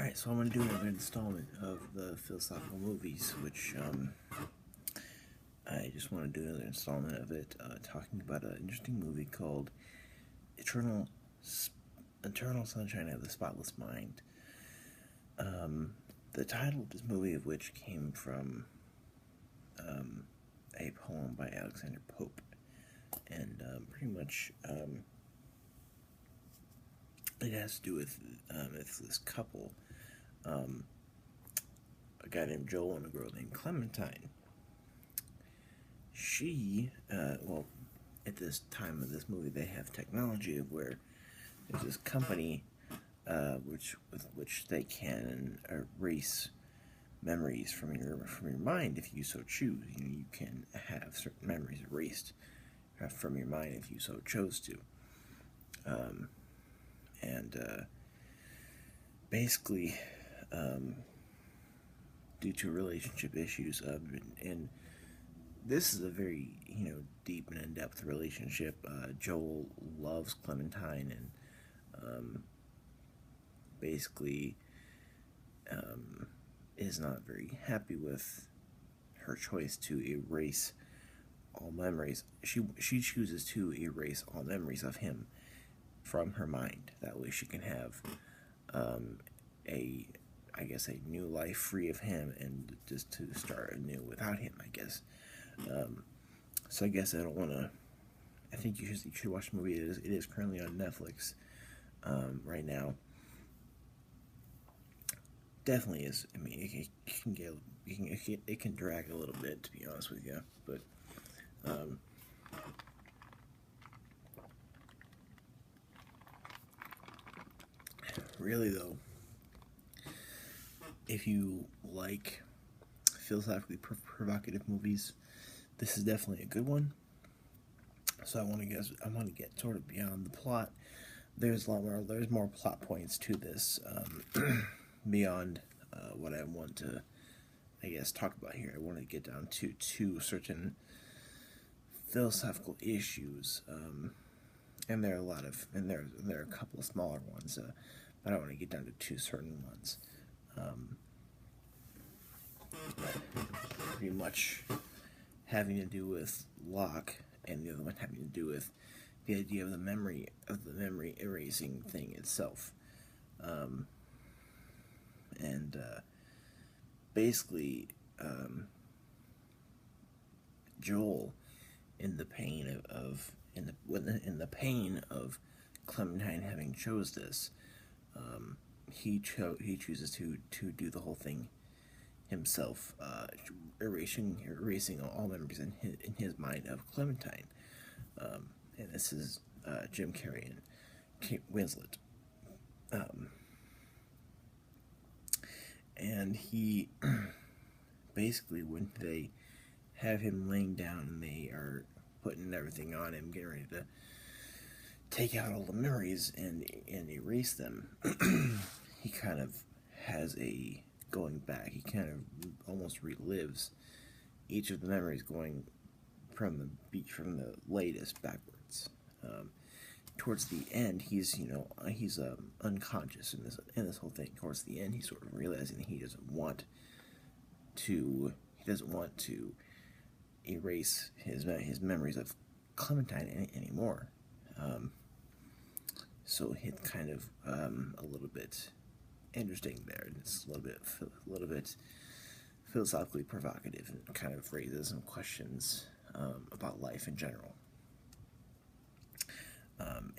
Alright, so I'm going to do another installment of the philosophical movies, which, I just want to do another installment of it, talking about an interesting movie called Eternal Sunshine of the Spotless Mind. The title of this movie of which came from, a poem by Alexander Pope, and, pretty much, it has to do with, this couple, a guy named Joel and a girl named Clementine. She, well, at this time of this movie, they have technology where there's this company, with which they can erase memories from your mind if you so choose. You can have certain memories erased from your mind if you so chose to. Basically, due to relationship issues, and this is a very, deep and in-depth relationship. Joel loves Clementine and, basically, is not very happy with her choice to erase all memories. She chooses to erase all memories of him from her mind. That way she can have, a new life free of him, and just to start anew without him, I guess. So I guess I think you should watch the movie. It is currently on Netflix, right now. Definitely is. I mean, it can drag a little bit, to be honest with you, but, really though, if you like philosophically provocative movies, this is definitely a good one. So I want to get sort of beyond the plot. There's more plot points to this, beyond, what I want to, I guess, talk about here. I want to get down to two certain philosophical issues, and there are a couple of smaller ones, but I want to get down to two certain ones. Pretty much having to do with Locke, and the other one having to do with the idea of the memory erasing thing itself. Basically, Joel, in the pain of Clementine having chose this, he chooses to do the whole thing himself, erasing all memories in his mind of Clementine. And this is, Jim Carrey and Kate Winslet. And he basically, when they have him laying down and they are putting everything on him, getting ready to take out all the memories and erase them, he kind of has a going back. He kind of almost relives each of the memories, going from the latest backwards. Towards the end, he's unconscious in this whole thing. Towards the end, he's sort of realizing that he doesn't want to erase his memories of Clementine anymore. So it's kind of, a little bit interesting there. It's a little bit philosophically provocative, and kind of raises some questions, about life in general.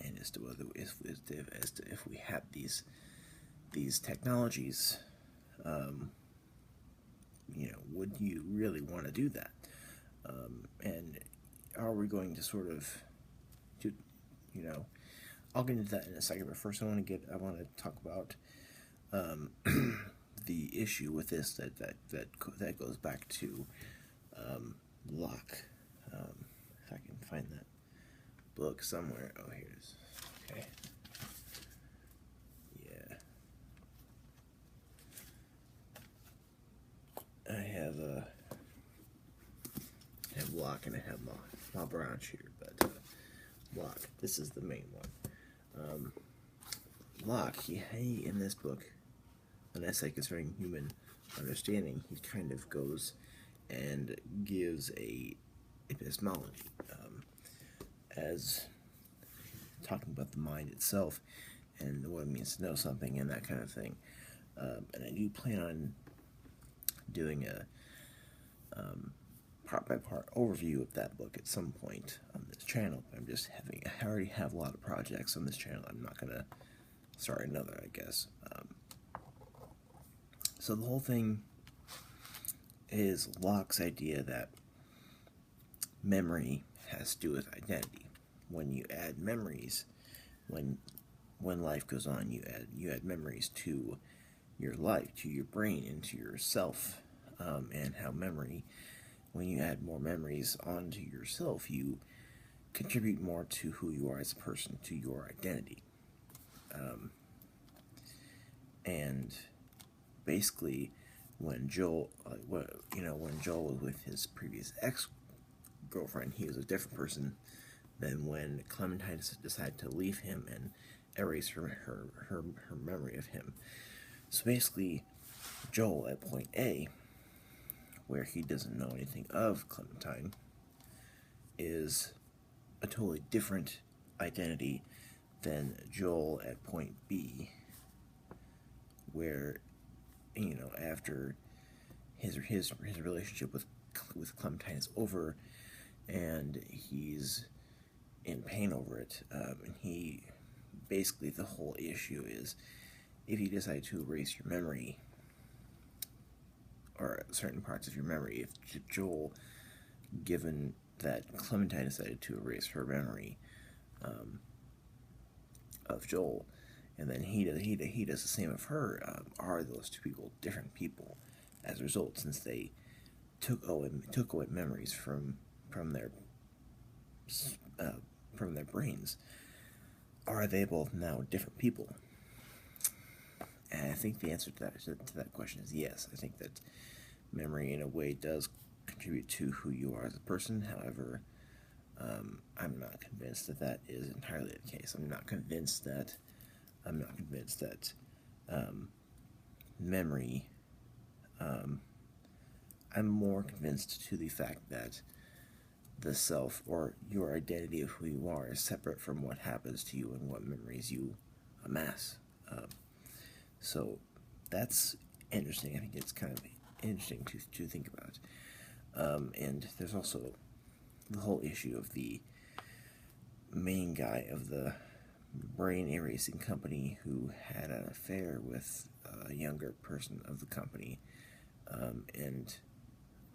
And as to whether if we have these technologies, would you really want to do that? And are we going to sort of I'll get into that in a second, but first I want to talk about, the issue with this that goes back to, Locke. If I can find that book somewhere. Oh, here it is. Okay. Yeah. I have Locke and I have my branch here, but, Locke. This is the main one. Locke, he in this book and I say concerning human understanding, he kind of goes and gives a epistemology, as talking about the mind itself and what it means to know something and that kind of thing. And I do plan on doing a part-by-part overview of that book at some point on this channel. I already have a lot of projects on this channel. I'm not going to start another, I guess. So the whole thing is Locke's idea that memory has to do with identity. When you add memories, when life goes on, you add memories to your life, to your brain, into yourself, and how memory, when you add more memories onto yourself, you contribute more to who you are as a person, to your identity. And basically, when Joel was with his previous ex-girlfriend, he was a different person than when Clementine decided to leave him and erase her memory of him. So basically, Joel at point A, where he doesn't know anything of Clementine, is a totally different identity than Joel at point B, where, after his relationship with Clementine is over, and he's in pain over it, and he basically, the whole issue is, if you decide to erase your memory, or certain parts of your memory, if Joel, given that Clementine decided to erase her memory of Joel, and then he does the same of her, are those two people different people as a result, since they took away memories from their brains? Are they both now different people? And I think the answer to that question is yes. I think that memory, in a way, does contribute to who you are as a person. However, I'm not convinced that is entirely the case. I'm not convinced that memory. I'm more convinced to the fact that the self, or your identity of who you are, is separate from what happens to you and what memories you amass. So that's interesting. I think it's kind of interesting to think about. And there's also the whole issue of the main guy of the brain erasing company who had an affair with a younger person of the company, and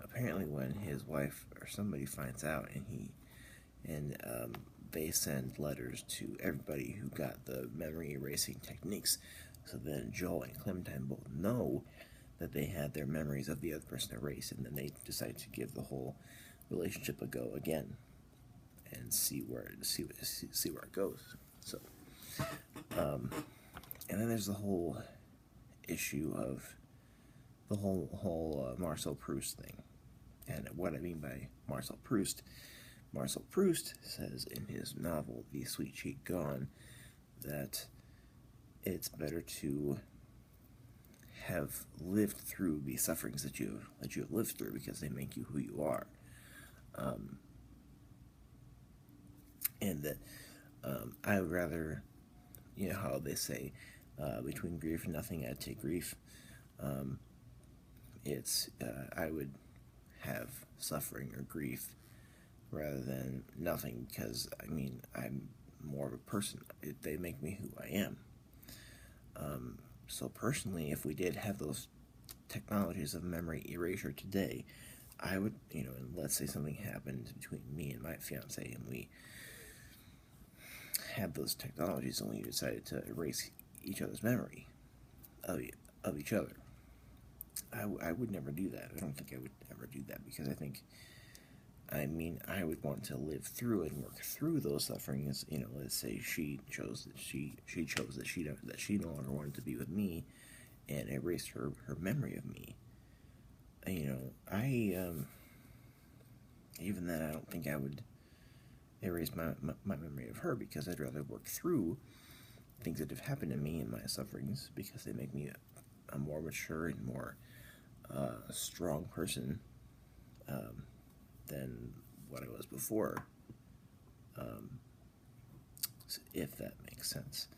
apparently when his wife or somebody finds out, and they send letters to everybody who got the memory erasing techniques, so then Joel and Clementine both know that they had their memories of the other person erased, and then they decide to give the whole relationship a go again and see where it goes. So, and then there's the whole issue of the whole Marcel Proust thing. And what I mean by Marcel Proust says in his novel The Sweet Cheat Gone that it's better to have lived through the sufferings that you have lived through, because they make you who you are. And that I would rather, how they say, between grief and nothing, I'd take grief. I would have suffering or grief rather than nothing, because, I'm more of a person. They make me who I am. So personally, if we did have those technologies of memory erasure today, I would, and let's say something happened between me and my fiance, and we had those technologies, and we decided to erase each other's memory of each other. I would never do that. I don't think I would ever do that, because I would want to live through and work through those sufferings. Let's say she chose that she no longer wanted to be with me, and erased her memory of me. Even then, I don't think I would erase my memory of her, because I'd rather work through things that have happened to me and my sufferings, because they make me a more mature and more strong person than what I was before, if that makes sense.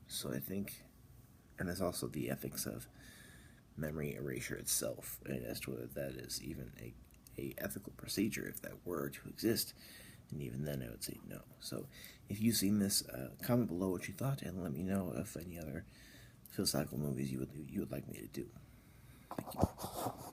So I think, and there's also the ethics of memory erasure itself, and as to whether that is even a ethical procedure, if that were to exist. And even then, I would say no. So, if you've seen this, comment below what you thought, and let me know if any other philosophical movies you would like me to do. Thank you.